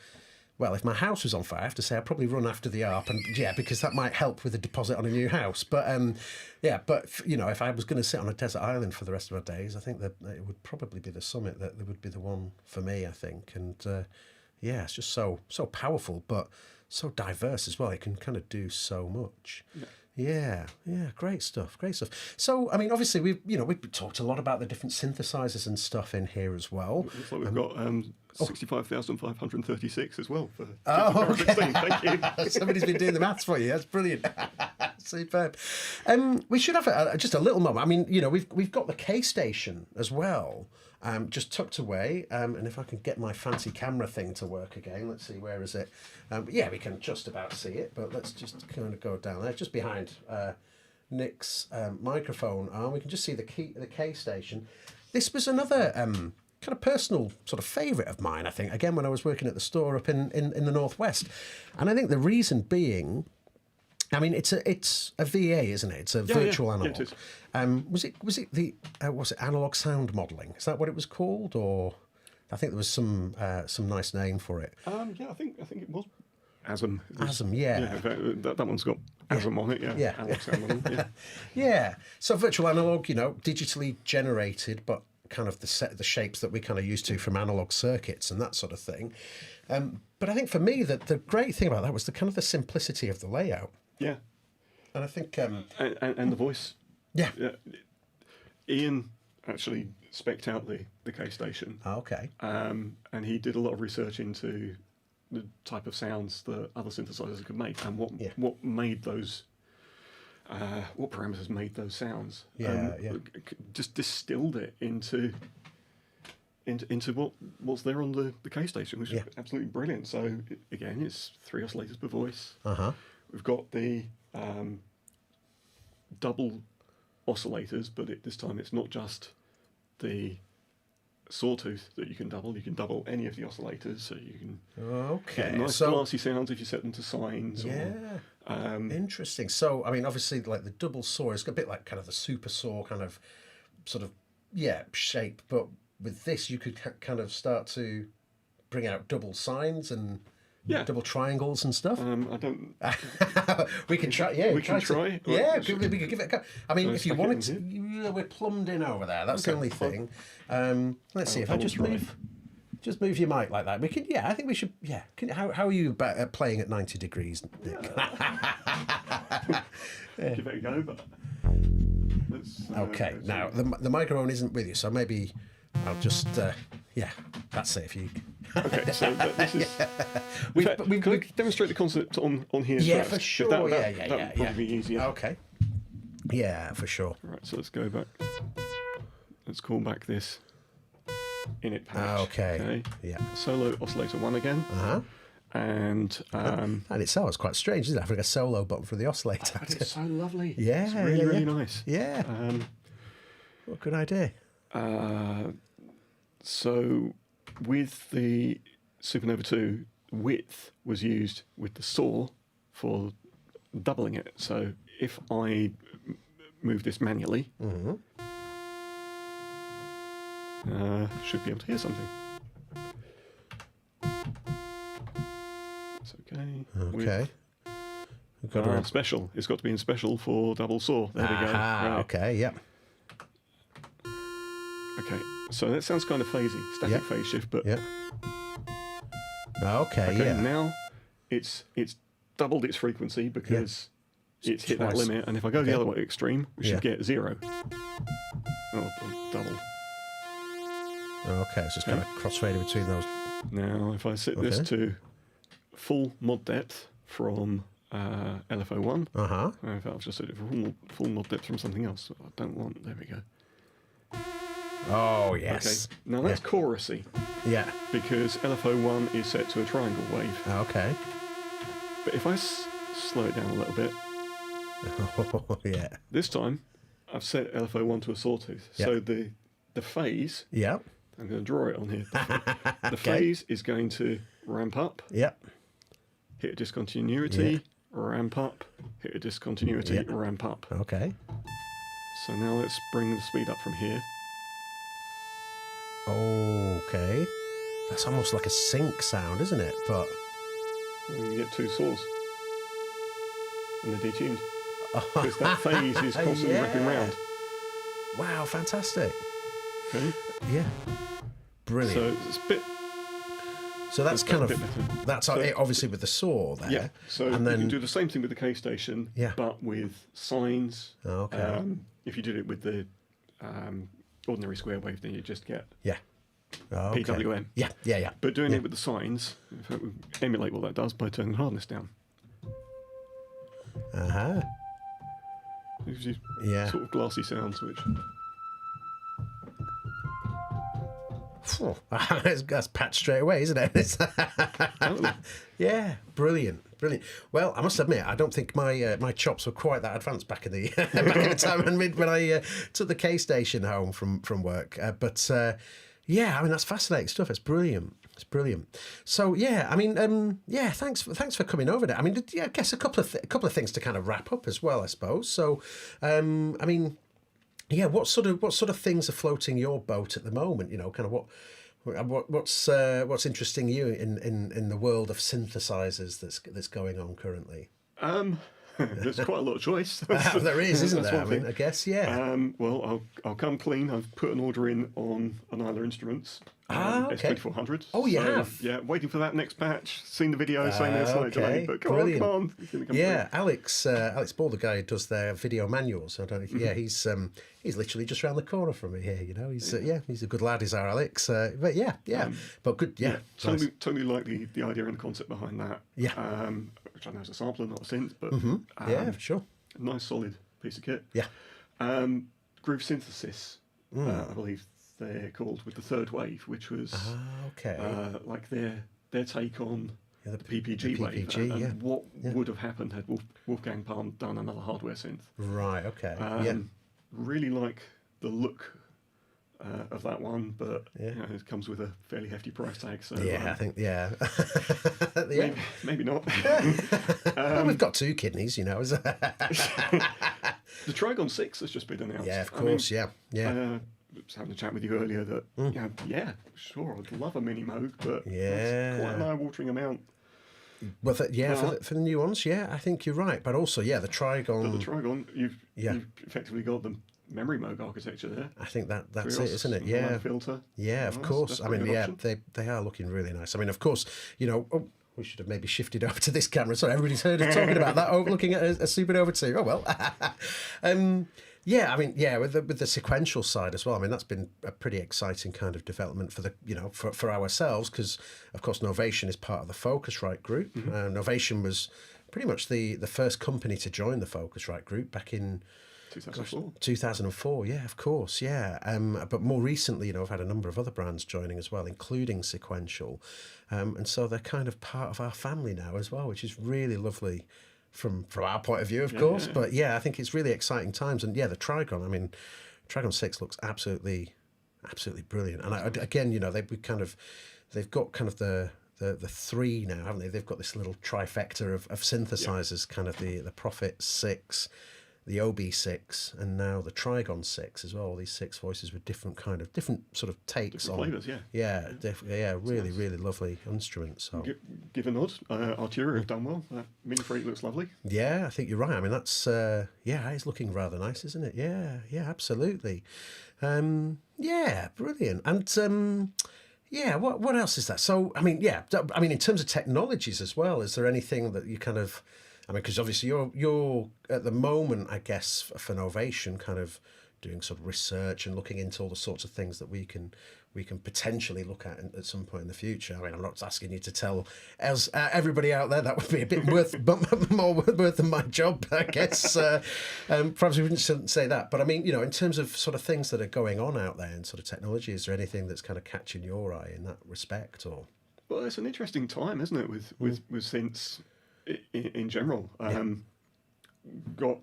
well, if my house was on fire, I have to say I'd probably run after the ARP, and because that might help with a deposit on a new house. But if I was going to sit on a desert island for the rest of my days, I think that it would probably be the Summit that would be the one for me, I think. And it's just so powerful, but so diverse as well. It can kind of do so much. Yeah, great stuff. So, obviously, we've talked a lot about the different synthesizers and stuff in here as well. Looks like we've got 65,536 as well. For okay. Thank you. Somebody's been doing the maths for you. That's brilliant. Superb. We should have just a little moment. We've got the K station as well, just tucked away. And if I can get my fancy camera thing to work again, let's see, where is it? We can just about see it, but let's just kind of go down there, just behind Nick's microphone arm. We can just see the K station. This was another kind of personal sort of favourite of mine, I think, again, when I was working at the store up in the Northwest. And I think the reason being, it's a VA, isn't it? It's a virtual analog. Yeah, it is. Was it analog sound modelling? Is that what it was called? Or I think there was some nice name for it. I think it was ASM. ASM, yeah. That one's got ASM on it, yeah. Analog sound modelling, yeah. So virtual analog, digitally generated, but kind of the shapes that we kind of used to from analog circuits and that sort of thing. But I think for me that the great thing about that was the kind of the simplicity of the layout. Yeah. And I think and the voice. Yeah. Ian actually spec'd out the K station. Oh, okay. And he did a lot of research into the type of sounds that other synthesizers could make and what made those what parameters made those sounds. Just distilled it into what's there on the K station, which is absolutely brilliant. So again, it's 3 oscillators per voice. We've got the double oscillators, but this time it's not just the sawtooth that you can double. You can double any of the oscillators, so you can get nice glassy sounds if you set them to sines. Interesting. So obviously, like the double saw is a bit like kind of the super saw kind of sort of shape, but with this you could kind of start to bring out double sines and double triangles and stuff. I don't. We can try. Yeah, we can try. Yeah, we could give it a go. If you wanted to, we're plumbed in over there. That's the only thing. Let's see if I just move your mic like that. We can. Yeah, I think we should. Yeah. How are you at playing at 90 degrees, Nick? Give it a go, but. Okay. Now the microphone isn't with you, so maybe I'll just Yeah, that's it. If you. Okay, so this is. Can I demonstrate the concept on here? Yeah, first? for sure. That would probably be easier. Okay. Yeah, for sure. Right, so let's go back. Let's call back this init patch. Okay. Yeah. Solo oscillator 1 again. And and itself is quite strange, isn't it? Having a solo button for the oscillator. But it's so lovely. Yeah, it's really nice. Yeah. What a good idea. So with the Supernova 2, width was used with the saw for doubling it. So if I move this manually, should be able to hear something. Okay. Special. It's got to be in special for double saw. There we go. Right. Okay, yep. Okay, so that sounds kind of phasey, static phase shift, but... Yep. Okay, yeah. Now it's doubled its frequency because it's hit that limit, and if I go the other way extreme, we should get 0. Or double. Okay, so it's kind of crossfaded between those. Now, if I set this to full mod depth from LFO1, in fact, I've just set it for full mod depth from something else I don't want. There we go. Oh, yes. Okay, now that's chorusy. Yeah. Because LFO1 is set to a triangle wave. Okay. But if I slow it down a little bit, this time I've set LFO1 to a sawtooth. So the phase, I'm going to draw it on here. The phase is going to ramp up, hit a discontinuity, ramp up, hit a discontinuity, ramp up. Okay. So now let's bring the speed up from here. Okay. That's almost like a sync sound, isn't it? But you get 2 saws. And they're detuned. Because that phase is constantly wrapping round. Wow, fantastic. Okay. Yeah. Brilliant. So it's a bit... So that's kind of... That's it, obviously with the saw there. Yeah. So and then you can do the same thing with the K station, but with sines. Okay. If you did it with the ordinary square wave, then you just get PWM. Yeah. But doing it with the sines, in fact, we emulate what that does by turning the hardness down. It gives you sort of glassy sounds, which... That's patched straight away, isn't it? Totally. Yeah, brilliant. Well, I must admit, I don't think my chops were quite that advanced back in the time when I took the K station home from work. But I mean, that's fascinating stuff. It's brilliant. So I mean, thanks for coming over there. I mean, I guess a couple of things to kind of wrap up as well, I suppose. So, I mean. Yeah, what sort of things are floating your boat at the moment? You know, kind of what's interesting you in the world of synthesizers that's going on currently? There's quite a lot of choice. There is, isn't there? I mean, I guess, well, I'll come clean. I've put an order in on Anila Instruments. Okay. S2400. Oh, you have? Yeah, waiting for that next patch. Seen the video saying there's slight delay, but come on. It's gonna come through. Alex Ball, the guy who does their video manuals. I don't know. He's literally just around the corner from me here. You know, he's a good lad. Is our Alex? But but good. Yeah, nice. Totally like the idea and the concept behind that. Yeah. Which I know is a sampler, not a synth, but for sure. A nice solid piece of kit. Yeah. Groove Synthesis, I believe they're called, with the third wave, which was like their take on the PPG wave and what would have happened had Wolfgang Palm done another hardware synth. Right. Okay. Really like the look of that one, but it comes with a fairly hefty price tag. So I think maybe not. Well, we've got 2 kidneys, you know. The Trigon 6 has just been announced. Yeah, of course. I was having a chat with you earlier that sure, I'd love a mini Moog, but it's quite an eye-watering amount. Well, for the new ones, I think you're right. But also, the Trigon. But the Trigon, you've effectively got the memory Moog architecture there. I think that's it, isn't it? Yeah. Filter. Yeah, of course. I mean, they are looking really nice. I mean, of course, you know. Oh, we should have maybe shifted over to this camera. Sorry, everybody's heard us talking about that. Looking at a Supernova 2. Oh well. Yeah, I mean, yeah, with the sequential side as well. I mean, that's been a pretty exciting kind of development for the, for ourselves, because of course Novation is part of the Focusrite group. Novation was pretty much the first company to join the Focusrite group back in 2004. 2004, yeah, of course, yeah. But more recently, I've had a number of other brands joining as well, including Sequential, and so they're kind of part of our family now as well, which is really lovely. From our point of view, of course. But yeah, I think it's really exciting times. And yeah, the Trigon, I mean, Trigon 6 looks absolutely brilliant. And again, they've got kind of the three now, haven't they? They've got this little trifecta of synthesizers, kind of the Prophet 6, the OB6, and now the Trigon 6 as well. These 6 voices with different sort of takes different on flavors, really, really lovely instruments. So give a nod. Arturia have done well. Mini Freak looks lovely. Yeah, I think you're right. I mean, that's it's looking rather nice, isn't it? Yeah, absolutely. Yeah, brilliant. And what else is that? So, I mean, in terms of technologies as well, is there anything that you kind of, I mean, because obviously you're at the moment, I guess, for Novation, kind of doing sort of research and looking into all the sorts of things that we can potentially look at some point in the future. I mean, I'm not asking you to tell everybody out there. That would be a bit more worth than my job, I guess. Perhaps we shouldn't say that. But I mean, in terms of sort of things that are going on out there in sort of technology, is there anything that's kind of catching your eye in that respect? Or well, it's an interesting time, isn't it, with synths in general. Got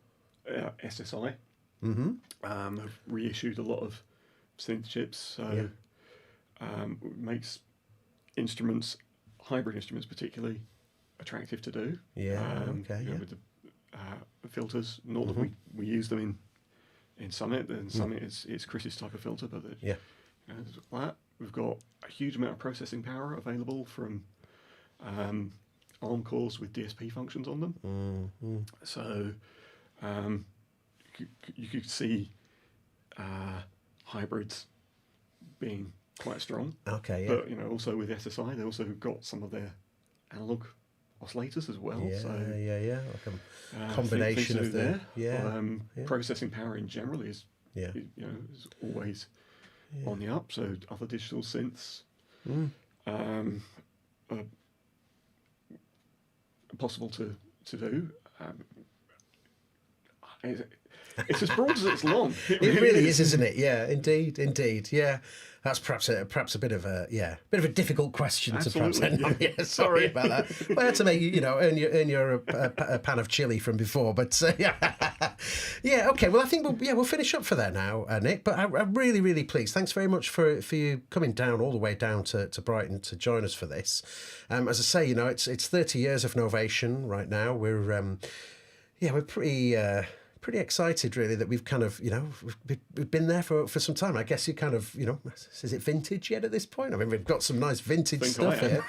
SSI. Have reissued a lot of synth chips, so makes hybrid instruments particularly attractive to do. With the filters, not that we use them in Summit. And Summit is Chris's type of filter, but that we've got a huge amount of processing power available from ARM cores with DSP functions on them. So you could see hybrids being quite strong. Okay, yeah. But also with SSI, they also got some of their analog oscillators as well. Yeah, so like a combination of the processing power in general is is always on the up. So other digital synths are possible to do. It's as broad as it's long. It really is, isn't it? Yeah, indeed. Yeah, that's perhaps a bit of a difficult question to perhaps end on. Yeah, sorry about that. Well, I had to make earn your pan of chili from before, but yeah. Okay, well, I think we'll finish up for there now, Nick. But I'm really, really pleased. Thanks very much for you coming down all the way down to Brighton to join us for this. As I say, it's 30 years of Novation right now. We're pretty excited, really, that we've kind of, we've been there for some time. I guess you kind of, is it vintage yet at this point? I mean, we've got some nice vintage stuff here.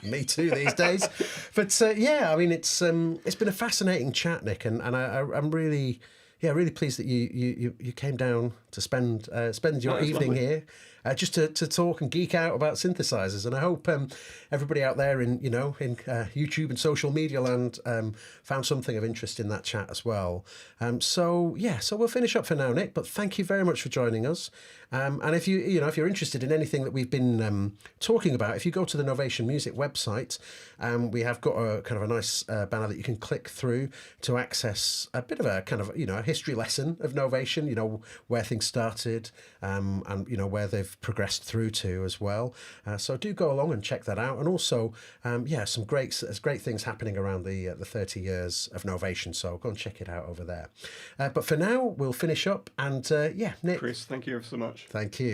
Me too these days. But I mean, it's been a fascinating chat, Nick, and I'm really pleased that you came down to spend your evening here. Just to talk and geek out about synthesizers, and I hope everybody out there in YouTube and social media land found something of interest in that chat as well. So we'll finish up for now, Nick. But thank you very much for joining us. And if if you're interested in anything that we've been talking about, if you go to the Novation Music website, we have got a kind of a nice banner that you can click through to access a bit of a kind of a history lesson of Novation. Where things started, and where they've progressed through to as well. So do go along and check that out. And also, some great things happening around the 30 years of Novation. So go and check it out over there. But for now, we'll finish up. And Nick, Chris, thank you so much. Thank you.